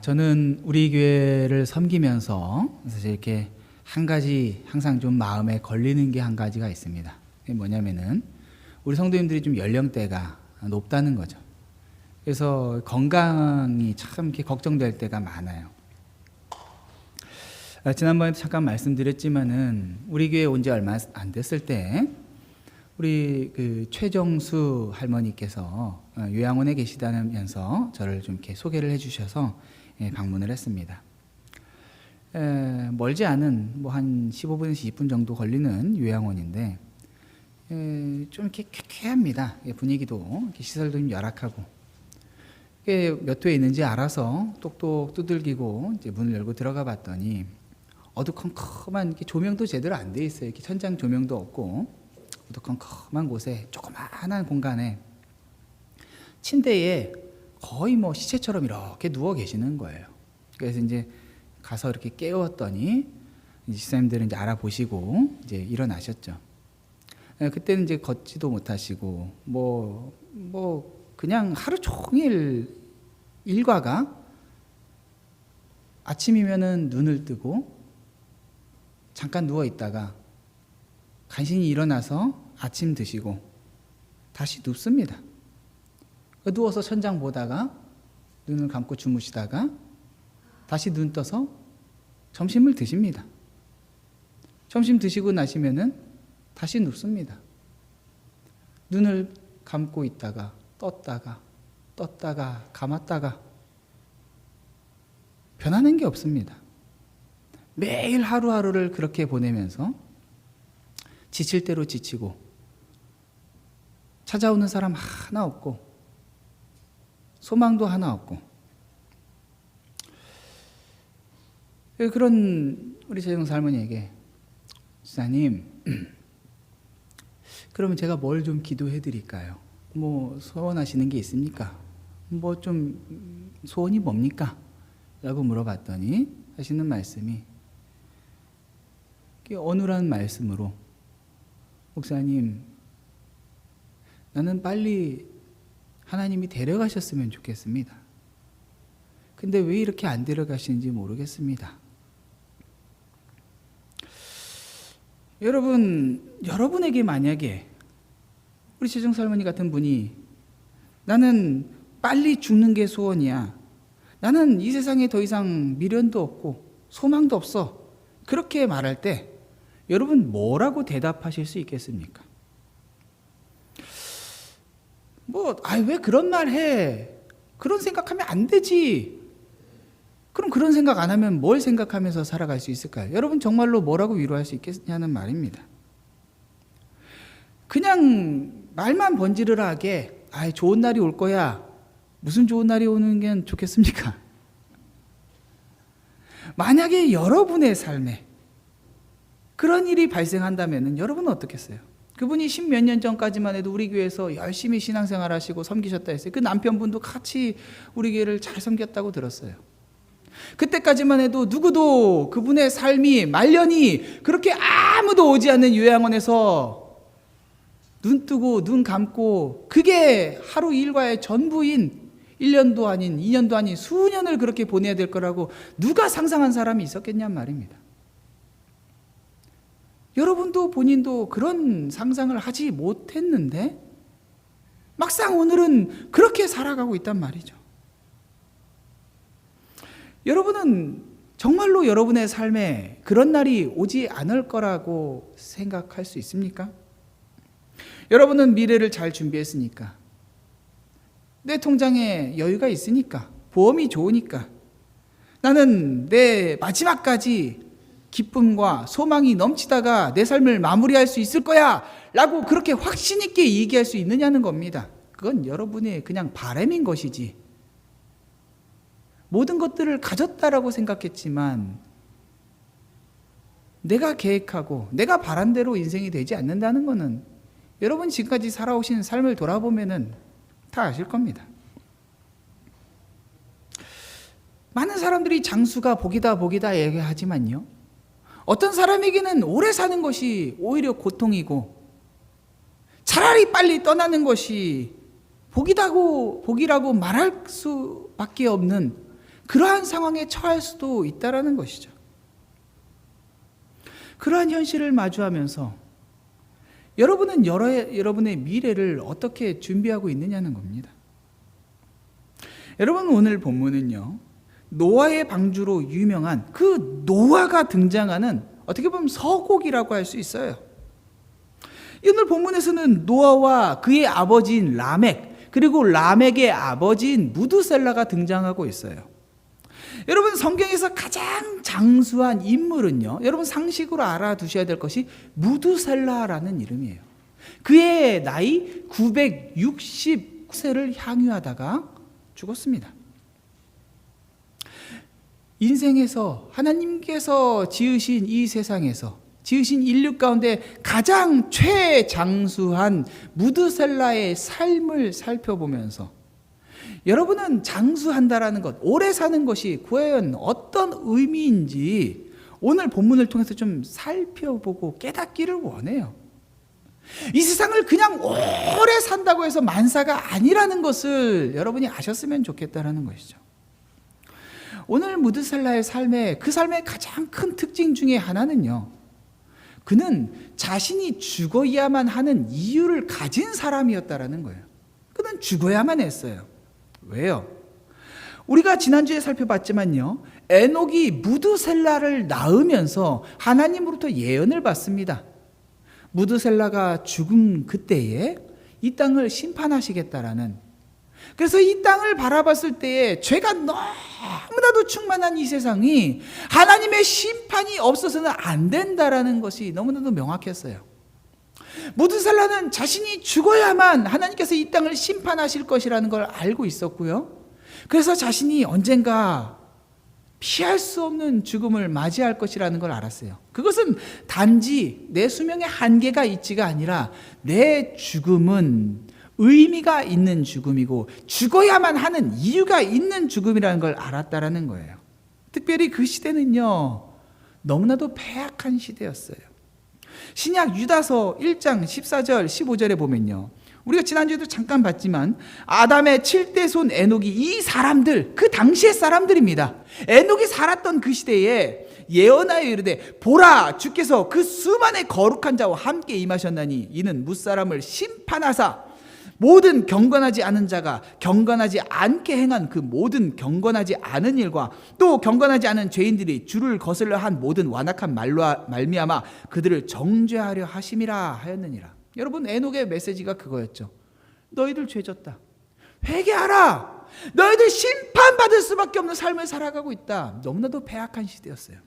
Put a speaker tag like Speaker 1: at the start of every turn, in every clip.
Speaker 1: 저는 우리 교회를 섬기면서 사실 이렇게 한 가지 항상 좀 마음에 걸리는 게 한 가지가 있습니다. 그게 뭐냐면은 우리 성도님들이 좀 연령대가 높다는 거죠. 그래서 건강이 참 이렇게 걱정될 때가 많아요. 지난번에도 잠깐 말씀드렸지만은 우리 교회 온 지 얼마 안 됐을 때 우리 그 최정수 할머니께서 요양원에 계시다면서 저를 좀 이렇게 소개를 해주셔서 방문을 했습니다. 멀지 않은 뭐 한 15분에서 20분 정도 걸리는 요양원인데 좀 이렇게 쾌쾌합니다. 분위기도 이렇게 시설도 좀 열악하고 몇 호에 있는지 알아서 똑똑 두들기고 이제 문을 열고 들어가 봤더니 어두컴컴한 이렇게 조명도 제대로 안 돼 있어요. 이렇게 천장 조명도 없고 어두컴컴한 곳에 조그마한 공간에 침대에 거의 뭐 시체처럼 이렇게 누워 계시는 거예요. 그래서 이제 가서 이렇게 깨웠더니 집사님들은 이제 알아보시고 이제 일어나셨죠. 그때는 이제 걷지도 못하시고 뭐 그냥 하루 종일 일과가 아침이면은 눈을 뜨고 잠깐 누워 있다가 간신히 일어나서 아침 드시고 다시 눕습니다. 누워서 천장 보다가 눈을 감고 주무시다가 다시 눈 떠서 점심을 드십니다. 점심 드시고 나시면은 다시 눕습니다. 눈을 감고 있다가 떴다가 감았다가 변하는 게 없습니다. 매일 하루하루를 그렇게 보내면서 지칠 대로 지치고 찾아오는 사람 하나 없고 소망도 하나 없고 그런 우리 최정수 할머니에게 지사님 그러면 제가 뭘 좀 기도해 드릴까요? 뭐 소원하시는 게 있습니까? 뭐 좀 소원이 뭡니까? 라고 물어봤더니 하시는 말씀이 어눌한 말씀으로 목사님 나는 빨리 하나님이 데려가셨으면 좋겠습니다. 근데 왜 이렇게 안 데려가시는지 모르겠습니다. 여러분에게 만약에 우리 최정수 할머니 같은 분이 나는 빨리 죽는 게 소원이야. 나는 이 세상에 더 이상 미련도 없고 소망도 없어. 그렇게 말할 때 여러분 뭐라고 대답하실 수 있겠습니까? 왜 그런 말 해? 그런 생각하면 안 되지. 그럼 그런 생각 안 하면 뭘 생각하면서 살아갈 수 있을까요? 여러분 정말로 뭐라고 위로할 수 있겠냐는 말입니다. 그냥 말만 번지르르하게 좋은 날이 올 거야. 무슨 좋은 날이 오는 게 좋겠습니까? 만약에 여러분의 삶에 그런 일이 발생한다면 여러분은 어떻겠어요? 그분이 10몇 년 전까지만 해도 우리 교회에서 열심히 신앙생활 하시고 섬기셨다 했어요. 그 남편분도 같이 우리 교회를 잘 섬겼다고 들었어요. 그때까지만 해도 누구도 그분의 삶이 말년이 그렇게 아무도 오지 않는 요양원에서 눈 뜨고 눈 감고 그게 하루 일과의 전부인 1년도 아닌 2년도 아닌 수년을 그렇게 보내야 될 거라고 누가 상상한 사람이 있었겠냔 말입니다. 여러분도 본인도 그런 상상을 하지 못했는데 막상 오늘은 그렇게 살아가고 있단 말이죠. 여러분은 정말로 여러분의 삶에 그런 날이 오지 않을 거라고 생각할 수 있습니까? 여러분은 미래를 잘 준비했으니까, 내 통장에 여유가 있으니까, 보험이 좋으니까, 나는 내 마지막까지 기쁨과 소망이 넘치다가 내 삶을 마무리할 수 있을 거야 라고 그렇게 확신 있게 얘기할 수 있느냐는 겁니다. 그건 여러분의 그냥 바람인 것이지, 모든 것들을 가졌다라고 생각했지만 내가 계획하고 내가 바란 대로 인생이 되지 않는다는 것은 여러분 지금까지 살아오신 삶을 돌아보면 다 아실 겁니다. 많은 사람들이 장수가 복이다 얘기하지만요, 어떤 사람에게는 오래 사는 것이 오히려 고통이고 차라리 빨리 떠나는 것이 복이라고 말할 수밖에 없는 그러한 상황에 처할 수도 있다라는 것이죠. 그러한 현실을 마주하면서 여러분은 여러분의 미래를 어떻게 준비하고 있느냐는 겁니다. 여러분, 오늘 본문은요, 노아의 방주로 유명한 그 노아가 등장하는 어떻게 보면 서곡이라고 할 수 있어요. 오늘 본문에서는 노아와 그의 아버지인 라멕, 그리고 라멕의 아버지인 무드셀라가 등장하고 있어요. 여러분, 성경에서 가장 장수한 인물은요, 여러분 상식으로 알아두셔야 될 것이 무드셀라라는 이름이에요. 그의 나이 960세를 향유하다가 죽었습니다. 인생에서 하나님께서 지으신 이 세상에서 지으신 인류 가운데 가장 최장수한 무드셀라의 삶을 살펴보면서 여러분은 장수한다라는 것, 오래 사는 것이 과연 어떤 의미인지 오늘 본문을 통해서 좀 살펴보고 깨닫기를 원해요. 이 세상을 그냥 오래 산다고 해서 만사가 아니라는 것을 여러분이 아셨으면 좋겠다라는 것이죠. 오늘 무드셀라의 삶의 가장 큰 특징 중에 하나는요, 그는 자신이 죽어야만 하는 이유를 가진 사람이었다라는 거예요. 그는 죽어야만 했어요. 왜요? 우리가 지난주에 살펴봤지만요, 에녹이 무드셀라를 낳으면서 하나님으로부터 예언을 받습니다. 무드셀라가 죽은 그때에 이 땅을 심판하시겠다라는, 그래서 이 땅을 바라봤을 때에 죄가 너무나도 충만한 이 세상이 하나님의 심판이 없어서는 안 된다라는 것이 너무나도 명확했어요. 무드셀라는 자신이 죽어야만 하나님께서 이 땅을 심판하실 것이라는 걸 알고 있었고요. 그래서 자신이 언젠가 피할 수 없는 죽음을 맞이할 것이라는 걸 알았어요. 그것은 단지 내 수명의 한계가 있지가 아니라 내 죽음은 의미가 있는 죽음이고 죽어야만 하는 이유가 있는 죽음이라는 걸 알았다라는 거예요. 특별히 그 시대는요, 너무나도 패악한 시대였어요. 신약 유다서 1장 14절 15절에 보면요, 우리가 지난주에도 잠깐 봤지만 아담의 7대 손 에녹이 이 사람들, 그 당시의 사람들입니다. 에녹이 살았던 그 시대에 예언하여 이르되 보라, 주께서 그 수만의 거룩한 자와 함께 임하셨나니 이는 무사람을 심판하사 모든 경건하지 않은 자가 경건하지 않게 행한 그 모든 경건하지 않은 일과 또 경건하지 않은 죄인들이 주를 거슬러 한 모든 완악한 말로 말미암아 그들을 정죄하려 하심이라 하였느니라. 여러분, 에녹의 메시지가 그거였죠. 너희들 죄졌다. 회개하라. 너희들 심판받을 수밖에 없는 삶을 살아가고 있다. 너무나도 패악한 시대였어요.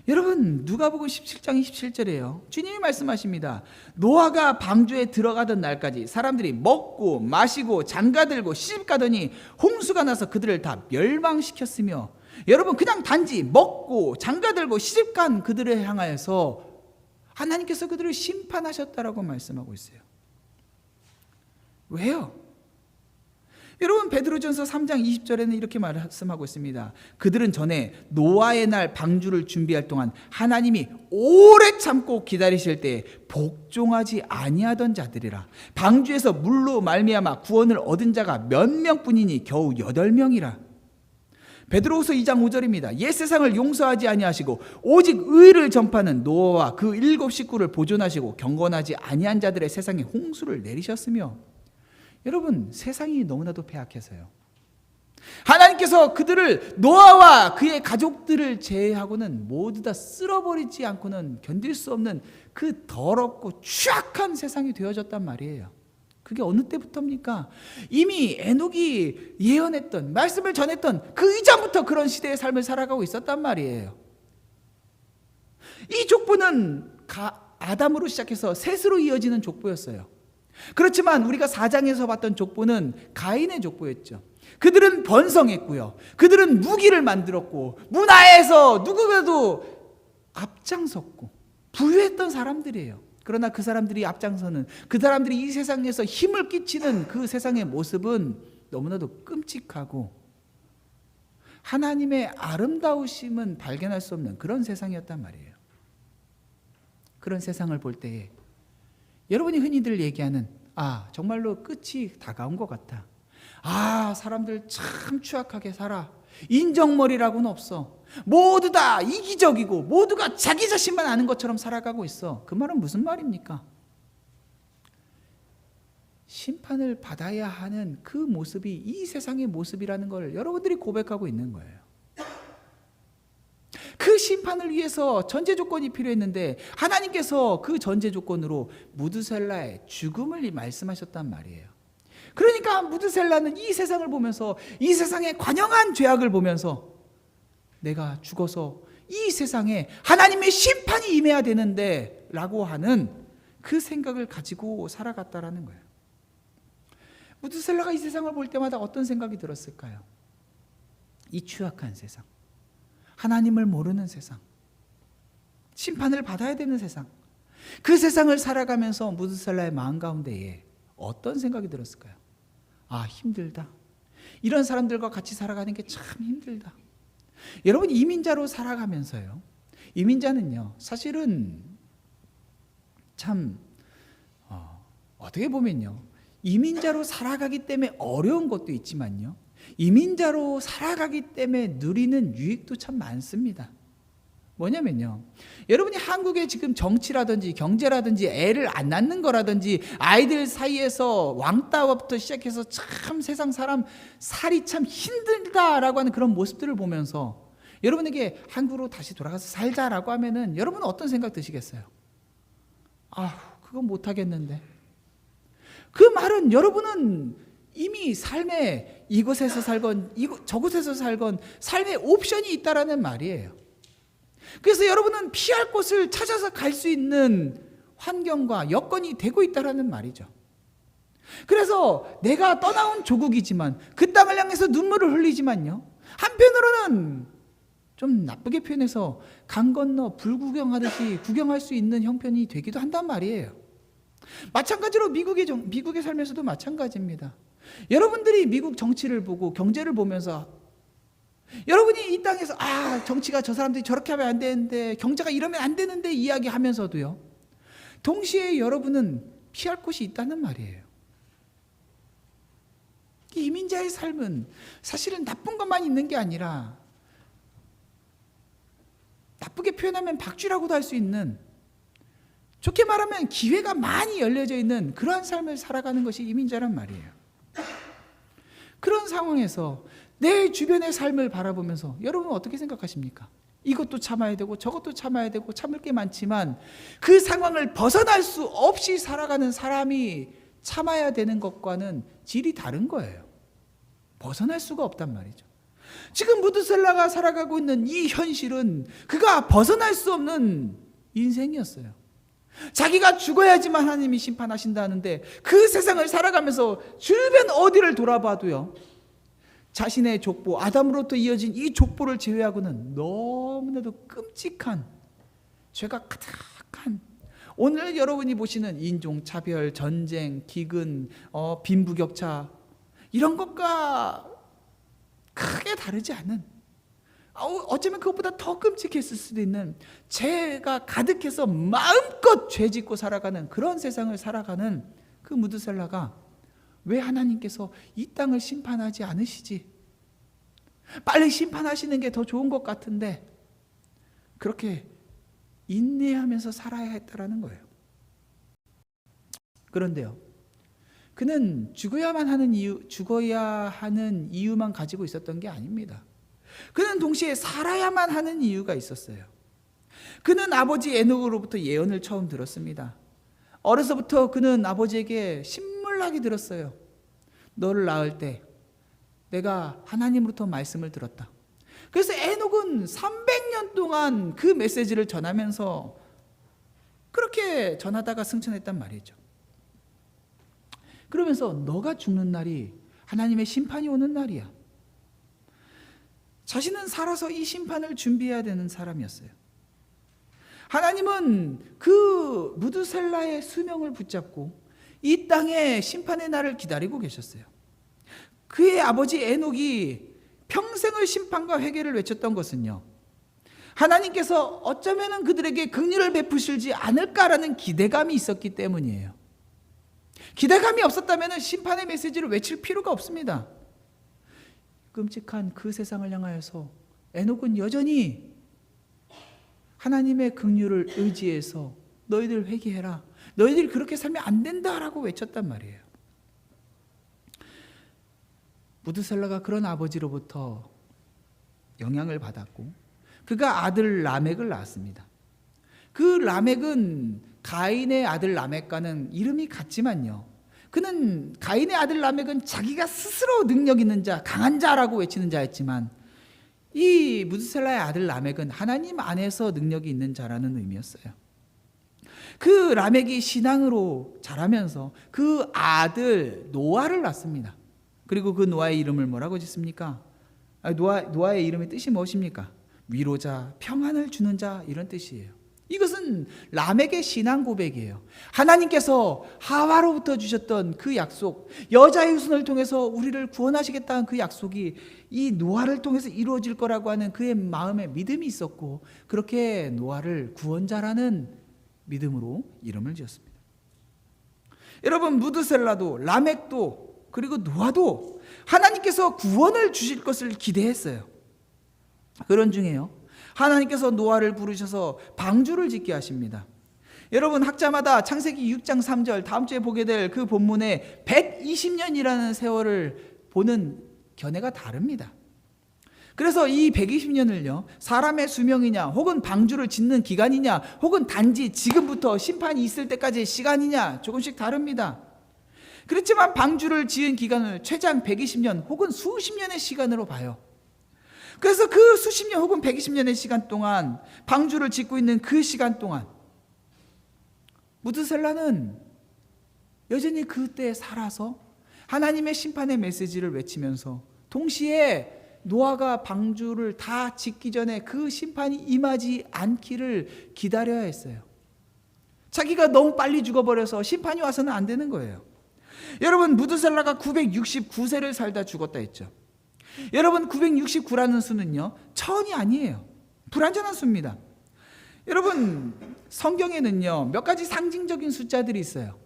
Speaker 1: 여러분, 누가복음 17장 27절이에요. 주님이 말씀하십니다. 노아가 방주에 들어가던 날까지 사람들이 먹고 마시고 장가들고 시집가더니 홍수가 나서 그들을 다 멸망시켰으며, 여러분, 그냥 단지 먹고 장가들고 시집간 그들을 향하여서 하나님께서 그들을 심판하셨다라고 말씀하고 있어요. 왜요? 여러분, 베드로전서 3장 20절에는 이렇게 말씀하고 있습니다. 그들은 전에 노아의 날 방주를 준비할 동안 하나님이 오래 참고 기다리실 때에 복종하지 아니하던 자들이라. 방주에서 물로 말미암아 구원을 얻은 자가 몇 명뿐이니 겨우 8명이라. 베드로후서 2장 5절입니다. 옛 세상을 용서하지 아니하시고 오직 의를 전파하는 노아와 그 7 식구를 보존하시고 경건하지 아니한 자들의 세상에 홍수를 내리셨으며. 여러분, 세상이 너무나도 패악해서요, 하나님께서 그들을, 노아와 그의 가족들을 제외하고는 모두 다 쓸어버리지 않고는 견딜 수 없는 그 더럽고 취약한 세상이 되어졌단 말이에요. 그게 어느 때부터입니까? 이미 에녹이 예언했던, 말씀을 전했던 그 이전부터 그런 시대의 삶을 살아가고 있었단 말이에요. 이 족보는 아담으로 시작해서 셋으로 이어지는 족보였어요. 그렇지만 우리가 4장에서 봤던 족보는 가인의 족보였죠. 그들은 번성했고요, 그들은 무기를 만들었고 문화에서 누구보다도 앞장섰고 부유했던 사람들이에요. 그러나 그 사람들이 앞장서는, 그 사람들이 이 세상에서 힘을 끼치는 그 세상의 모습은 너무나도 끔찍하고 하나님의 아름다우심은 발견할 수 없는 그런 세상이었단 말이에요. 그런 세상을 볼 때에 여러분이 흔히들 얘기하는, 정말로 끝이 다가온 것 같아. 사람들 참 추악하게 살아. 인정머리라고는 없어. 모두 다 이기적이고 모두가 자기 자신만 아는 것처럼 살아가고 있어. 그 말은 무슨 말입니까? 심판을 받아야 하는 그 모습이 이 세상의 모습이라는 걸 여러분들이 고백하고 있는 거예요. 그 심판을 위해서 전제 조건이 필요했는데 하나님께서 그 전제 조건으로 무드셀라의 죽음을 말씀하셨단 말이에요. 그러니까 무드셀라는 이 세상을 보면서, 이 세상의 관영한 죄악을 보면서 내가 죽어서 이 세상에 하나님의 심판이 임해야 되는데 라고 하는 그 생각을 가지고 살아갔다라는 거예요. 무드셀라가 이 세상을 볼 때마다 어떤 생각이 들었을까요? 이 추악한 세상, 하나님을 모르는 세상, 심판을 받아야 되는 세상, 그 세상을 살아가면서 무드셀라의 마음 가운데에 어떤 생각이 들었을까요? 힘들다. 이런 사람들과 같이 살아가는 게 참 힘들다. 여러분, 이민자로 살아가면서요, 이민자는요 사실은 참 어떻게 보면요, 이민자로 살아가기 때문에 어려운 것도 있지만요, 이민자로 살아가기 때문에 누리는 유익도 참 많습니다. 뭐냐면요, 여러분이 한국의 지금 정치라든지 경제라든지 애를 안 낳는 거라든지 아이들 사이에서 왕따부터 시작해서 참 세상 사람 살이 참 힘들다라고 하는 그런 모습들을 보면서 여러분에게 한국으로 다시 돌아가서 살자라고 하면은 여러분은 어떤 생각 드시겠어요? 그건 못하겠는데. 그 말은 여러분은 이미 삶에 이곳에서 살건 저곳에서 살건 삶의 옵션이 있다라는 말이에요. 그래서 여러분은 피할 곳을 찾아서 갈 수 있는 환경과 여건이 되고 있다라는 말이죠. 그래서 내가 떠나온 조국이지만 그 땅을 향해서 눈물을 흘리지만요, 한편으로는 좀 나쁘게 표현해서 강 건너 불구경하듯이 구경할 수 있는 형편이 되기도 한단 말이에요. 마찬가지로 미국에 살면서도 마찬가지입니다. 여러분들이 미국 정치를 보고 경제를 보면서 여러분이 이 땅에서 정치가 저 사람들이 저렇게 하면 안 되는데, 경제가 이러면 안 되는데 이야기하면서도요, 동시에 여러분은 피할 곳이 있다는 말이에요. 이민자의 삶은 사실은 나쁜 것만 있는 게 아니라, 나쁘게 표현하면 박쥐라고도 할 수 있는, 좋게 말하면 기회가 많이 열려져 있는 그러한 삶을 살아가는 것이 이민자란 말이에요. 그런 상황에서 내 주변의 삶을 바라보면서 여러분은 어떻게 생각하십니까? 이것도 참아야 되고 저것도 참아야 되고 참을 게 많지만 그 상황을 벗어날 수 없이 살아가는 사람이 참아야 되는 것과는 질이 다른 거예요. 벗어날 수가 없단 말이죠. 지금 무드셀라가 살아가고 있는 이 현실은 그가 벗어날 수 없는 인생이었어요. 자기가 죽어야지만 하나님이 심판하신다는데 그 세상을 살아가면서 주변 어디를 돌아봐도요, 자신의 족보, 아담으로부터 이어진 이 족보를 제외하고는 너무나도 끔찍한 죄가 가득한, 오늘 여러분이 보시는 인종차별, 전쟁, 기근, 빈부격차, 이런 것과 크게 다르지 않은, 어쩌면 그것보다 더 끔찍했을 수도 있는 죄가 가득해서 마음껏 죄짓고 살아가는 그런 세상을 살아가는 그 무드셀라가 왜 하나님께서 이 땅을 심판하지 않으시지? 빨리 심판하시는 게 더 좋은 것 같은데 그렇게 인내하면서 살아야 했다라는 거예요. 그런데요, 그는 죽어야 하는 이유만 가지고 있었던 게 아닙니다. 그는 동시에 살아야만 하는 이유가 있었어요. 그는 아버지 에녹으로부터 예언을 처음 들었습니다. 어려서부터 그는 아버지에게 신물나게 들었어요. 너를 낳을 때 내가 하나님으로부터 말씀을 들었다. 그래서 에녹은 300년 동안 그 메시지를 전하면서 그렇게 전하다가 승천했단 말이죠. 그러면서 너가 죽는 날이 하나님의 심판이 오는 날이야. 자신은 살아서 이 심판을 준비해야 되는 사람이었어요. 하나님은 그 무드셀라의 수명을 붙잡고 이 땅에 심판의 날을 기다리고 계셨어요. 그의 아버지 에녹이 평생을 심판과 회개를 외쳤던 것은요, 하나님께서 어쩌면 그들에게 긍휼을 베푸시지 않을까라는 기대감이 있었기 때문이에요. 기대감이 없었다면 심판의 메시지를 외칠 필요가 없습니다. 끔찍한 그 세상을 향하여서 에녹은 여전히 하나님의 긍휼을 의지해서 너희들 회개해라, 너희들이 그렇게 살면 안 된다라고 외쳤단 말이에요. 무드셀라가 그런 아버지로부터 영향을 받았고 그가 아들 라멕을 낳았습니다. 그 라멕은 가인의 아들 라멕과는 이름이 같지만요, 그는 가인의 아들 라멕은 자기가 스스로 능력 있는 자, 강한 자라고 외치는 자였지만 이 무드셀라의 아들 라멕은 하나님 안에서 능력이 있는 자라는 의미였어요. 그 라멕이 신앙으로 자라면서 그 아들 노아를 낳습니다. 그리고 그 노아의 이름을 뭐라고 짓습니까? 노아의 이름의 뜻이 무엇입니까? 위로자, 평안을 주는 자, 이런 뜻이에요. 이것은 라멕의 신앙 고백이에요. 하나님께서 하와로부터 주셨던 그 약속, 여자의 후손을 통해서 우리를 구원하시겠다는 그 약속이 이 노아를 통해서 이루어질 거라고 하는 그의 마음에 믿음이 있었고, 그렇게 노아를 구원자라는 믿음으로 이름을 지었습니다. 여러분, 무드셀라도 라멕도 그리고 노아도 하나님께서 구원을 주실 것을 기대했어요. 그런 중에요, 하나님께서 노아를 부르셔서 방주를 짓게 하십니다. 여러분, 학자마다 창세기 6장 3절, 다음 주에 보게 될 그 본문에 120년이라는 세월을 보는 견해가 다릅니다. 그래서 이 120년을요 사람의 수명이냐, 혹은 방주를 짓는 기간이냐, 혹은 단지 지금부터 심판이 있을 때까지의 시간이냐, 조금씩 다릅니다. 그렇지만 방주를 지은 기간을 최장 120년 혹은 수십 년의 시간으로 봐요. 그래서 그 수십 년 혹은 120년의 시간 동안, 방주를 짓고 있는 그 시간 동안 무드셀라는 여전히 그때 살아서 하나님의 심판의 메시지를 외치면서 동시에 노아가 방주를 다 짓기 전에 그 심판이 임하지 않기를 기다려야 했어요. 자기가 너무 빨리 죽어버려서 심판이 와서는 안 되는 거예요. 여러분, 무드셀라가 969세를 살다 죽었다 했죠. 여러분, 969라는 수는요 천이 아니에요. 불완전한 수입니다. 여러분, 성경에는요 몇 가지 상징적인 숫자들이 있어요.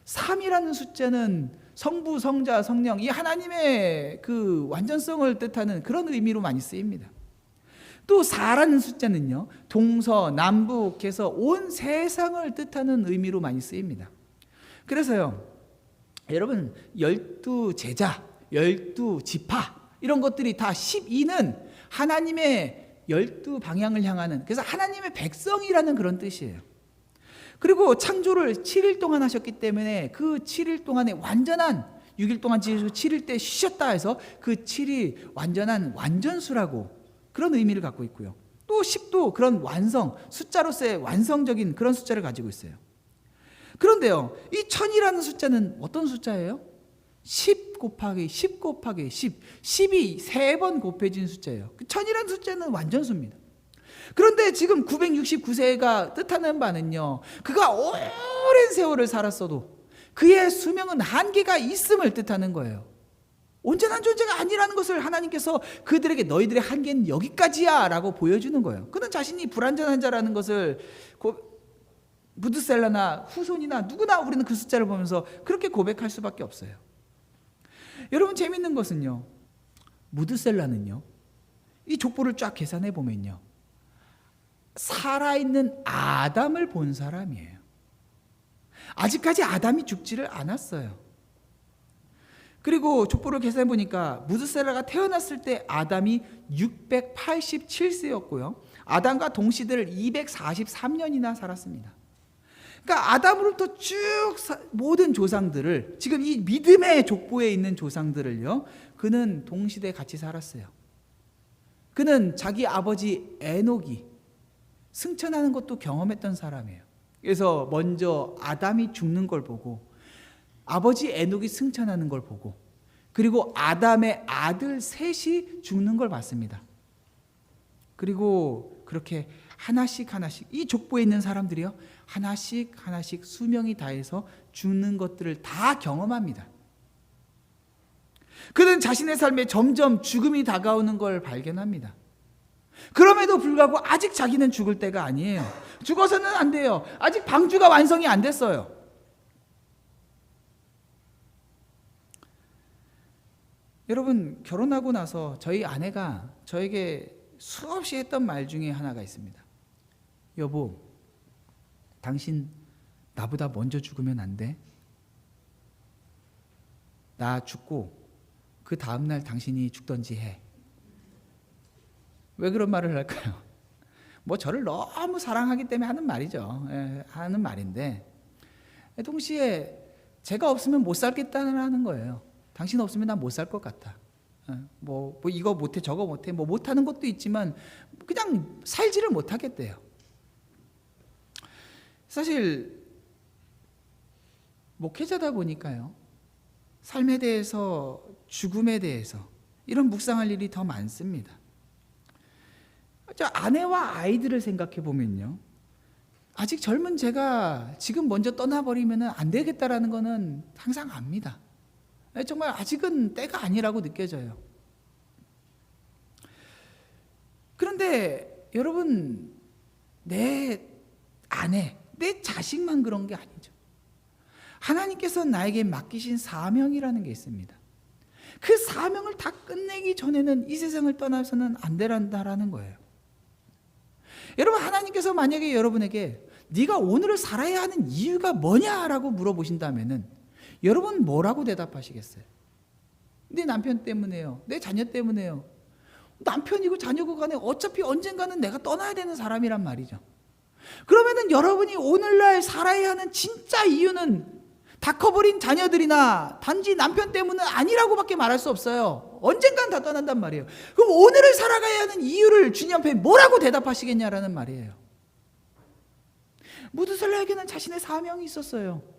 Speaker 1: 3이라는 숫자는 성부, 성자, 성령, 이 하나님의 그 완전성을 뜻하는 그런 의미로 많이 쓰입니다. 또 4라는 숫자는요 동서남북해서 온 세상을 뜻하는 의미로 많이 쓰입니다. 그래서요 여러분, 12제자, 12지파 이런 것들이 다 12는 하나님의 12방향을 향하는, 그래서 하나님의 백성이라는 그런 뜻이에요. 그리고 창조를 7일 동안 하셨기 때문에 그 7일 동안에 완전한, 6일 동안 지으시고 7일 때 쉬셨다 해서 그 7이 완전한 완전수라고 그런 의미를 갖고 있고요. 또 10도 그런 완성, 숫자로서의 완성적인 그런 숫자를 가지고 있어요. 그런데요, 이 1000이라는 숫자는 어떤 숫자예요? 10 곱하기 10 곱하기 10, 10이 3번 곱해진 숫자예요. 1000이라는 숫자는 완전수입니다. 그런데 지금 969세가 뜻하는 바는요, 그가 오랜 세월을 살았어도 그의 수명은 한계가 있음을 뜻하는 거예요. 온전한 존재가 아니라는 것을 하나님께서 그들에게 너희들의 한계는 여기까지야 라고 보여주는 거예요. 그는 자신이 불완전한 자라는 것을 무드셀라나 후손이나 누구나 우리는 그 숫자를 보면서 그렇게 고백할 수밖에 없어요. 여러분, 재밌는 것은요, 무드셀라는요 이 족보를 쫙 계산해 보면요 살아있는 아담을 본 사람이에요. 아직까지 아담이 죽지를 않았어요. 그리고 족보를 계산해 보니까 무드셀라가 태어났을 때 아담이 687세였고요 아담과 동시대를 243년이나 살았습니다. 그러니까 아담으로부터 쭉 모든 조상들을, 지금 이 믿음의 족보에 있는 조상들을요 그는 동시대에 같이 살았어요. 그는 자기 아버지 에녹이 승천하는 것도 경험했던 사람이에요. 그래서 먼저 아담이 죽는 걸 보고, 아버지 에녹이 승천하는 걸 보고, 그리고 아담의 아들 셋이 죽는 걸 봤습니다. 그리고 그렇게 하나씩 이 족보에 있는 사람들이요 하나씩 수명이 다해서 죽는 것들을 다 경험합니다. 그는 자신의 삶에 점점 죽음이 다가오는 걸 발견합니다. 그럼에도 불구하고 아직 자기는 죽을 때가 아니에요. 죽어서는 안 돼요. 아직 방주가 완성이 안 됐어요. 여러분, 결혼하고 나서 저희 아내가 저에게 수없이 했던 말 중에 하나가 있습니다. 여보, 당신 나보다 먼저 죽으면 안 돼? 나 죽고 그 다음날 당신이 죽던지 해. 왜 그런 말을 할까요? 뭐 저를 너무 사랑하기 때문에 하는 말이죠. 하는 말인데, 동시에 제가 없으면 못 살겠다는 거예요. 당신 없으면 난 못 살 것 같아. 뭐 이거 못해 저거 못해 뭐 못하는 것도 있지만 그냥 살지를 못하겠대요. 사실 목회자다 보니까요, 삶에 대해서, 죽음에 대해서 이런 묵상할 일이 더 많습니다. 저 아내와 아이들을 생각해 보면요, 아직 젊은 제가 지금 먼저 떠나버리면 안 되겠다라는 거는 항상 압니다. 정말 아직은 때가 아니라고 느껴져요. 그런데 여러분, 내 아내, 내 자식만 그런 게 아니죠. 하나님께서 나에게 맡기신 사명이라는 게 있습니다. 그 사명을 다 끝내기 전에는 이 세상을 떠나서는 안 되란다라는 거예요. 여러분, 하나님께서 만약에 여러분에게 네가 오늘을 살아야 하는 이유가 뭐냐라고 물어보신다면은 여러분 뭐라고 대답하시겠어요? 내 남편 때문에요. 내 자녀 때문에요. 남편이고 자녀고 간에 어차피 언젠가는 내가 떠나야 되는 사람이란 말이죠. 그러면은 여러분이 오늘날 살아야 하는 진짜 이유는 다 커버린 자녀들이나 단지 남편 때문은 아니라고밖에 말할 수 없어요. 언젠간 다 떠난단 말이에요. 그럼 오늘을 살아가야 하는 이유를 주님 앞에 뭐라고 대답하시겠냐라는 말이에요. 무드셀라에게는 자신의 사명이 있었어요.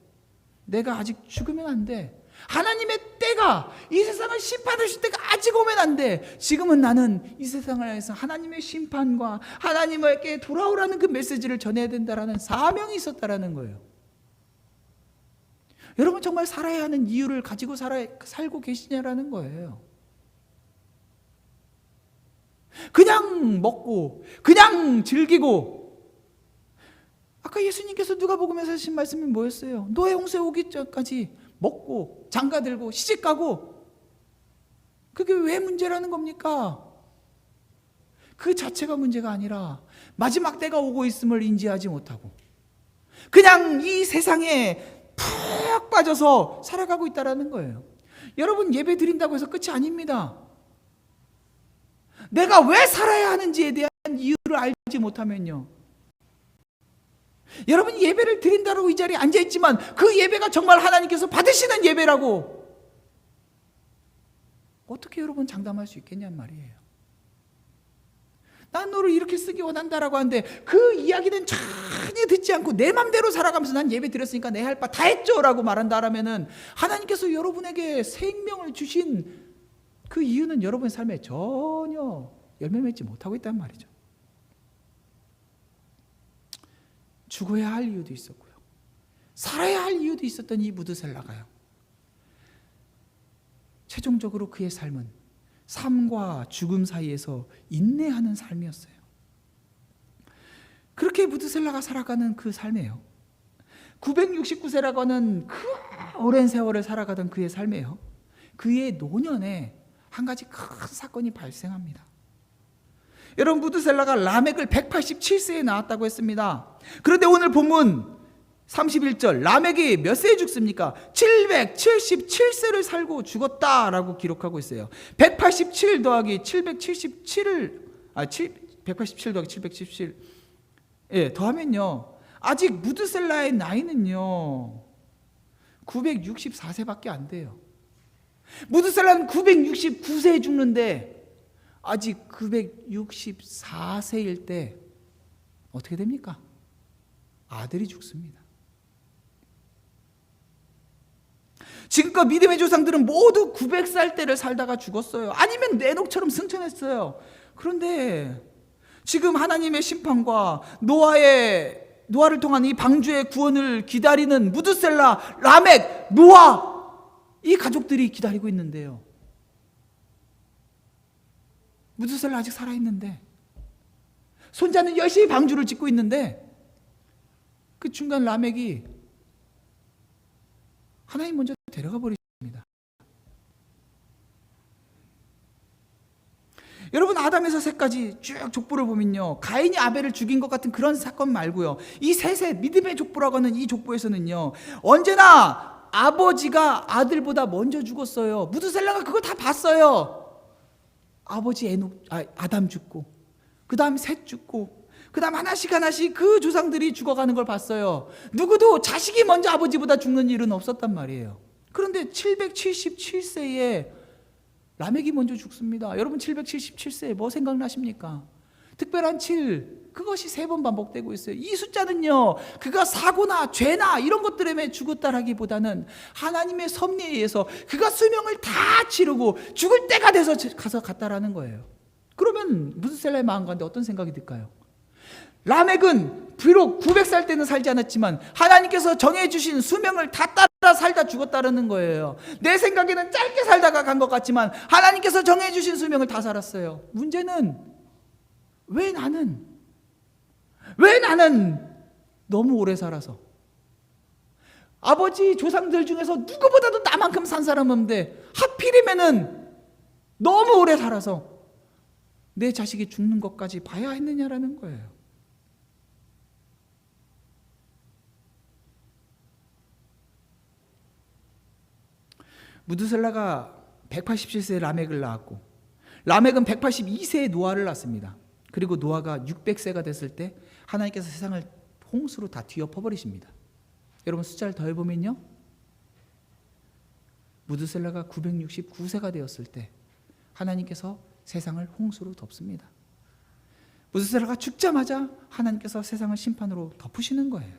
Speaker 1: 내가 아직 죽으면 안 돼. 하나님의 때가, 이 세상을 심판하실 때가 아직 오면 안 돼. 지금은 나는 이 세상을 향해서 하나님의 심판과 하나님에게 돌아오라는 그 메시지를 전해야 된다라는 사명이 있었다라는 거예요. 여러분, 정말 살아야 하는 이유를 가지고 살고 계시냐라는 거예요. 그냥 먹고 그냥 즐기고, 아까 예수님께서 누가복음에서 하신 말씀이 뭐였어요? 노예 홍수에 오기 전까지 먹고 장가 들고 시집 가고, 그게 왜 문제라는 겁니까? 그 자체가 문제가 아니라 마지막 때가 오고 있음을 인지하지 못하고 그냥 이 세상에 푹 빠져서 살아가고 있다는 거예요. 여러분, 예배 드린다고 해서 끝이 아닙니다. 내가 왜 살아야 하는지에 대한 이유를 알지 못하면요, 여러분이 예배를 드린다고 이 자리에 앉아있지만 그 예배가 정말 하나님께서 받으시는 예배라고 어떻게 여러분 장담할 수 있겠냔 말이에요. 난 너를 이렇게 쓰기 원한다라고 하는데 그 이야기는 전혀 듣지 않고 내 맘대로 살아가면서 난 예배 드렸으니까 내 할 바 다 했죠 라고 말한다라면은 하나님께서 여러분에게 생명을 주신 그 이유는 여러분의 삶에 전혀 열매 맺지 못하고 있단 말이죠. 죽어야 할 이유도 있었고요, 살아야 할 이유도 있었던 이 무드셀라가요, 최종적으로 그의 삶은 삶과 죽음 사이에서 인내하는 삶이었어요. 그렇게 무드셀라가 살아가는 그 삶이에요. 969세라고 하는 그 오랜 세월을 살아가던 그의 삶이에요. 그의 노년에 한 가지 큰 사건이 발생합니다. 여러분, 무드셀라가 라멕을 187세에 낳았다고 했습니다. 그런데 오늘 본문 31절, 라멕이 몇 세에 죽습니까? 777세를 살고 죽었다라고 기록하고 있어요. 187 더하기 777을 187 더하기 777 더하면요, 아직 무드셀라의 나이는요 964세밖에 안 돼요. 무드셀라는 969세에 죽는데 아직 964세일 때 어떻게 됩니까? 아들이 죽습니다. 지금껏 믿음의 조상들은 모두 900살 때를 살다가 죽었어요. 아니면 에녹처럼 승천했어요. 그런데 지금 하나님의 심판과 노아를 통한 이 방주의 구원을 기다리는 무드셀라, 라멕, 노아, 이 가족들이 기다리고 있는데요, 무드셀라 아직 살아있는데, 손자는 열심히 방주를 짓고 있는데 그 중간 라멕이 하나님 먼저 데려가 버리십니다. 여러분, 아담에서 셋까지 쭉 족보를 보면요, 가인이 아벨을 죽인 것 같은 그런 사건 말고요, 이 셋의 믿음의 족보라고 하는 이 족보에서는요, 언제나 아버지가 아들보다 먼저 죽었어요. 무드셀라가 그걸 다 봤어요. 아버지 아담 죽고, 그 다음 셋 죽고, 그 다음 하나씩 하나씩 그 조상들이 죽어가는 걸 봤어요. 누구도 자식이 먼저 아버지보다 죽는 일은 없었단 말이에요. 그런데 777세에 라멕이 먼저 죽습니다. 여러분, 777세에 뭐 생각나십니까? 특별한 7, 그것이 3번 반복되고 있어요. 이 숫자는요, 그가 사고나 죄나 이런 것 때문에 죽었다라기보다는 하나님의 섭리에 의해서 그가 수명을 다 치르고 죽을 때가 돼서 가서 갔다라는 거예요. 그러면 무드셀라의 마음 가운데 어떤 생각이 들까요? 라멕은 비록 900살 때는 살지 않았지만 하나님께서 정해주신 수명을 다 따라 살다 죽었다는 거예요. 내 생각에는 짧게 살다가 간 것 같지만 하나님께서 정해주신 수명을 다 살았어요. 문제는 왜 나는 너무 오래 살아서, 아버지 조상들 중에서 누구보다도 나만큼 산 사람 없는데 하필이면은 너무 오래 살아서 내 자식이 죽는 것까지 봐야 했느냐라는 거예요. 무드셀라가 187세에 라멕을 낳았고, 라멕은 182세에 노아를 낳습니다. 그리고 노아가 600세가 됐을 때 하나님께서 세상을 홍수로 다 뒤엎어버리십니다. 여러분, 숫자를 더해보면요, 무드셀라가 969세가 되었을 때 하나님께서 세상을 홍수로 덮습니다. 무드셀라가 죽자마자 하나님께서 세상을 심판으로 덮으시는 거예요.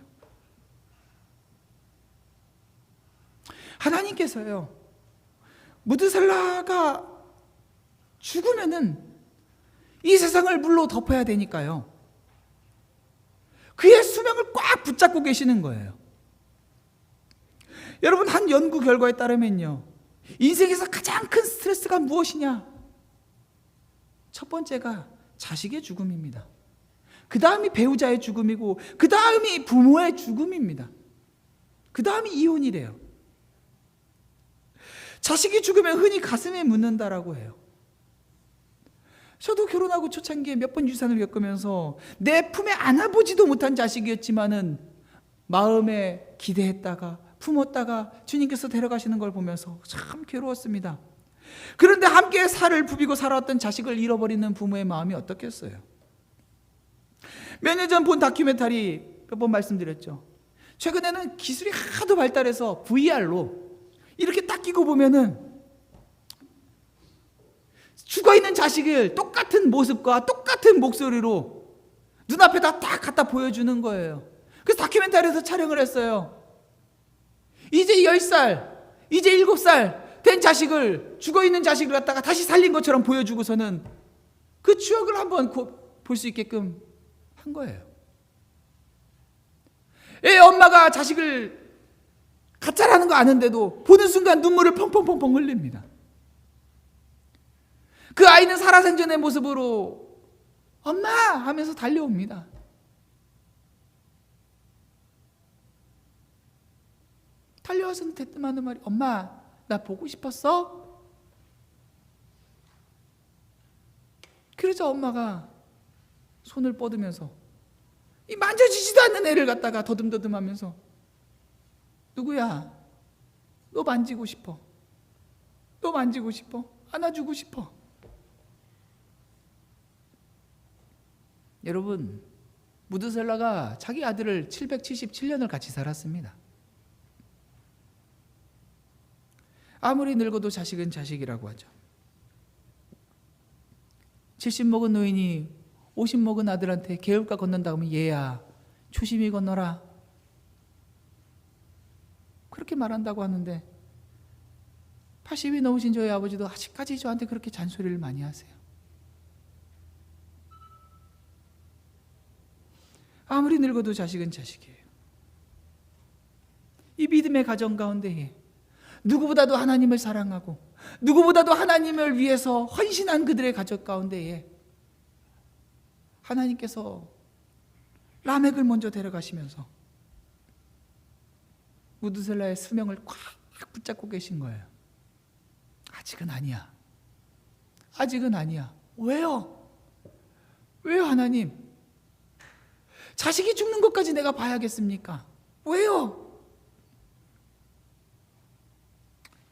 Speaker 1: 하나님께서요, 무드셀라가 죽으면은 이 세상을 물로 덮어야 되니까요, 그의 수명을 꽉 붙잡고 계시는 거예요. 여러분, 한 연구 결과에 따르면요, 인생에서 가장 큰 스트레스가 무엇이냐? 첫 번째가 자식의 죽음입니다. 그 다음이 배우자의 죽음이고, 그 다음이 부모의 죽음입니다. 그 다음이 이혼이래요. 자식이 죽으면 흔히 가슴에 묻는다라고 해요. 저도 결혼하고 초창기에 몇 번 유산을 겪으면서 내 품에 안아보지도 못한 자식이었지만은 마음에 기대했다가 품었다가 주님께서 데려가시는 걸 보면서 참 괴로웠습니다. 그런데 함께 살을 부비고 살아왔던 자식을 잃어버리는 부모의 마음이 어떻겠어요? 몇 년 전 본 다큐멘터리 몇 번 말씀드렸죠. 최근에는 기술이 하도 발달해서 VR로 이렇게 딱 끼고 보면은 죽어있는 자식을 똑같은 모습과 똑같은 목소리로 눈앞에다 딱 갖다 보여주는 거예요. 그래서 다큐멘터리에서 촬영을 했어요. 이제 10살, 이제 7살 된 자식을, 죽어있는 자식을 갖다가 다시 살린 것처럼 보여주고서는 그 추억을 한번 볼 수 있게끔 한 거예요. 애 엄마가 자식을 가짜라는 거 아는데도 보는 순간 눈물을 펑펑펑펑 흘립니다. 그 아이는 살아생전의 모습으로 엄마 하면서 달려옵니다. 달려와서는 대뜸하는 말이, 엄마 나 보고 싶었어? 그러자 엄마가 손을 뻗으면서 이 만져지지도 않는 애를 갖다가 더듬더듬하면서, 누구야? 너 만지고 싶어. 너 만지고 싶어. 안아주고 싶어. 여러분, 무드셀라가 자기 아들을 777년을 같이 살았습니다. 아무리 늙어도 자식은 자식이라고 하죠. 70 먹은 노인이 50 먹은 아들한테 개울가 건넌다 하면, 얘야 조심히 건너라, 그렇게 말한다고 하는데 80이 넘으신 저희 아버지도 아직까지 저한테 그렇게 잔소리를 많이 하세요. 아무리 늙어도 자식은 자식이에요. 이 믿음의 가정 가운데에 누구보다도 하나님을 사랑하고 누구보다도 하나님을 위해서 헌신한 그들의 가족 가운데에 하나님께서 라멕을 먼저 데려가시면서 무드셀라의 수명을 꽉 붙잡고 계신 거예요. 아직은 아니야. 아직은 아니야. 왜요? 왜요, 하나님? 자식이 죽는 것까지 내가 봐야겠습니까? 왜요?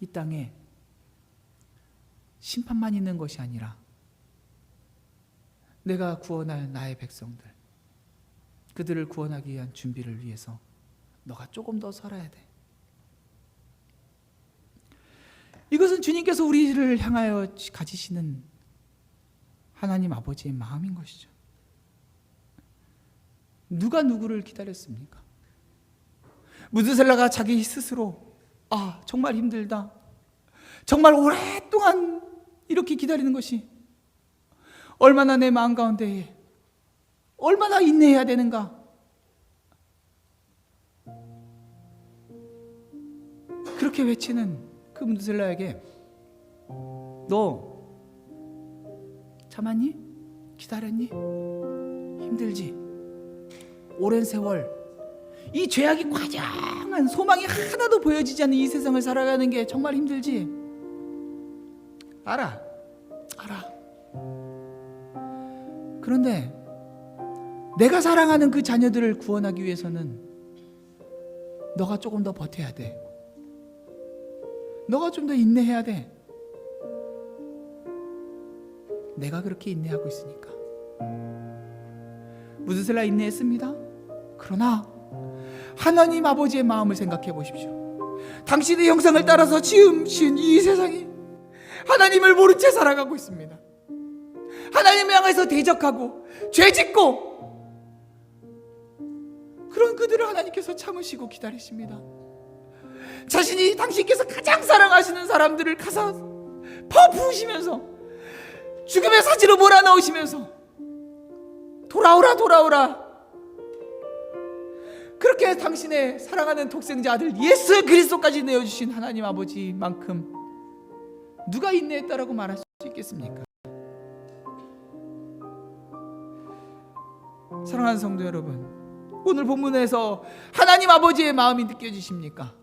Speaker 1: 이 땅에 심판만 있는 것이 아니라 내가 구원할 나의 백성들, 그들을 구원하기 위한 준비를 위해서 너가 조금 더 살아야 돼. 이것은 주님께서 우리를 향하여 가지시는 하나님 아버지의 마음인 것이죠. 누가 누구를 기다렸습니까? 무드셀라가 자기 스스로 정말 힘들다, 정말 오랫동안 이렇게 기다리는 것이 얼마나 내 마음 가운데 얼마나 인내해야 되는가. 그렇게 외치는 그 무드셀라에게 너 참았니? 기다렸니? 힘들지? 오랜 세월 이 죄악이 과장한 소망이 하나도 보여지지 않는 이 세상을 살아가는 게 정말 힘들지? 알아. 그런데 내가 사랑하는 그 자녀들을 구원하기 위해서는 너가 조금 더 버텨야 돼. 너가 좀 더 인내해야 돼. 내가 그렇게 인내하고 있으니까. 무드셀라 인내했습니다. 그러나 하나님 아버지의 마음을 생각해 보십시오. 당신의 형상을 따라서 지으신 이 세상이 하나님을 모른 채 살아가고 있습니다. 하나님을 향해서 대적하고 죄짓고, 그런 그들을 하나님께서 참으시고 기다리십니다. 자신이 당신께서 가장 사랑하시는 사람들을 가서 퍼부으시면서 죽음의 사지로 몰아넣으시면서 돌아오라 그렇게 당신의 사랑하는 독생자 아들 예수 그리스도까지 내어주신 하나님 아버지만큼 누가 인내했다라고 말할 수 있겠습니까? 사랑하는 성도 여러분, 오늘 본문에서 하나님 아버지의 마음이 느껴지십니까?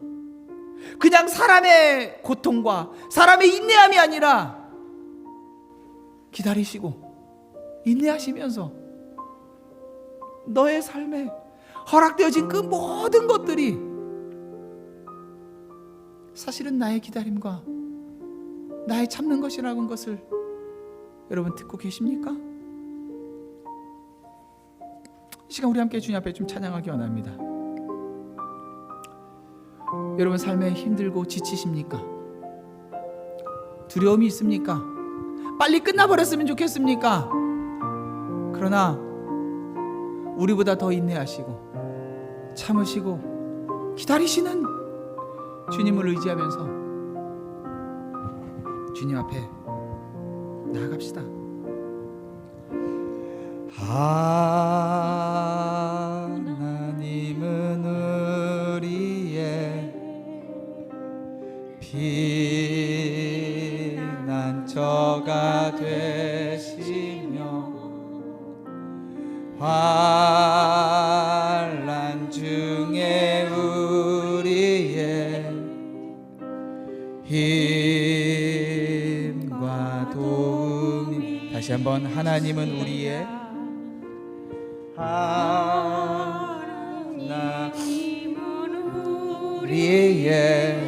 Speaker 1: 그냥 사람의 고통과 사람의 인내함이 아니라 기다리시고 인내하시면서 너의 삶에 허락되어진 그 모든 것들이 사실은 나의 기다림과 나의 참는 것이라는 것을 여러분 듣고 계십니까? 이 시간 우리 함께 주님 앞에 좀 찬양하기 원합니다. 여러분 삶에 힘들고 지치십니까? 두려움이 있습니까? 빨리 끝나버렸으면 좋겠습니까? 그러나 우리보다 더 인내하시고 참으시고 기다리시는 주님을 의지하면서 주님 앞에 나아갑시다.
Speaker 2: 하나님은 우리의 피난처가 되시며 환난 중에 우리의 힘과 도움이. 다시 한번, 하나님은 우리의 우리의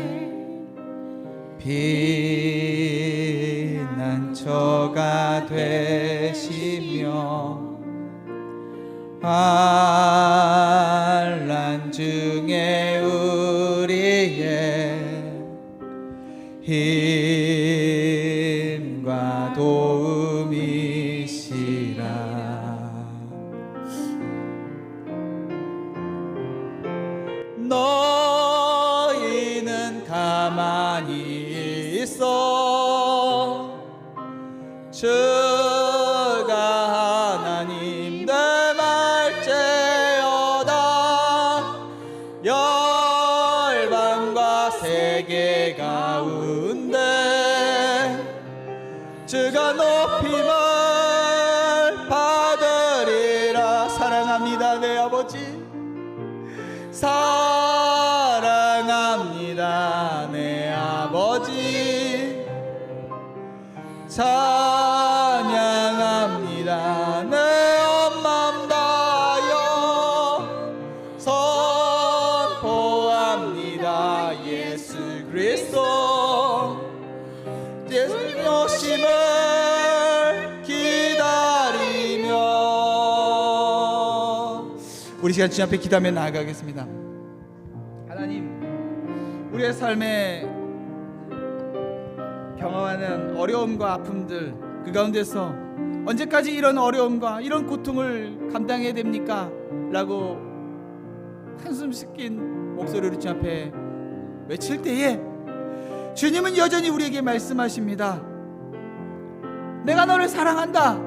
Speaker 2: 피난처가 되시며 환난 중에 우리의 힘과 도움이시라. 너희는 가만히 있어 주가 하나님 되말지어다. 열방과 세계 가운데 주가 높임을 받으리라. 사랑합니다 내 아버지, 사랑합니다 내 아버지. 찬양 기다리며 우리 시간 주님 앞에 기도하며 나아가겠습니다.
Speaker 1: 하나님, 우리의 삶에 경험하는 어려움과 아픔들, 그 가운데서 언제까지 이런 어려움과 이런 고통을 감당해야 됩니까? 라고 한숨 씻긴 목소리로 주님 앞에 외칠 때에 주님은 여전히 우리에게 말씀하십니다. 내가 너를 사랑한다.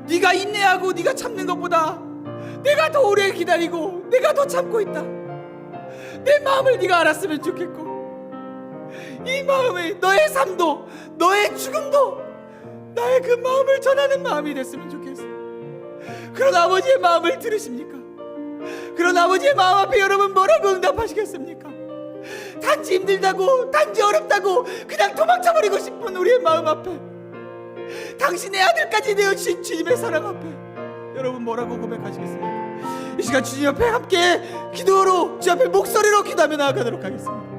Speaker 1: 네가 인내하고 네가 참는 것보다 내가 더 오래 기다리고 내가 더 참고 있다. 내 마음을 네가 알았으면 좋겠고, 이 마음이 너의 삶도 너의 죽음도 나의 그 마음을 전하는 마음이 됐으면 좋겠어. 그런 아버지의 마음을 들으십니까? 그런 아버지의 마음 앞에 여러분 뭐라고 응답하시겠습니까? 단지 힘들다고, 단지 어렵다고 그냥 도망쳐버리고 싶은 우리의 마음 앞에, 당신의 아들까지 되어주신 주님의 사랑 앞에 여러분 뭐라고 고백하시겠습니까? 이 시간 주님 앞에 함께 기도로, 주님 앞에 목소리로 기도하며 나아가도록 하겠습니다.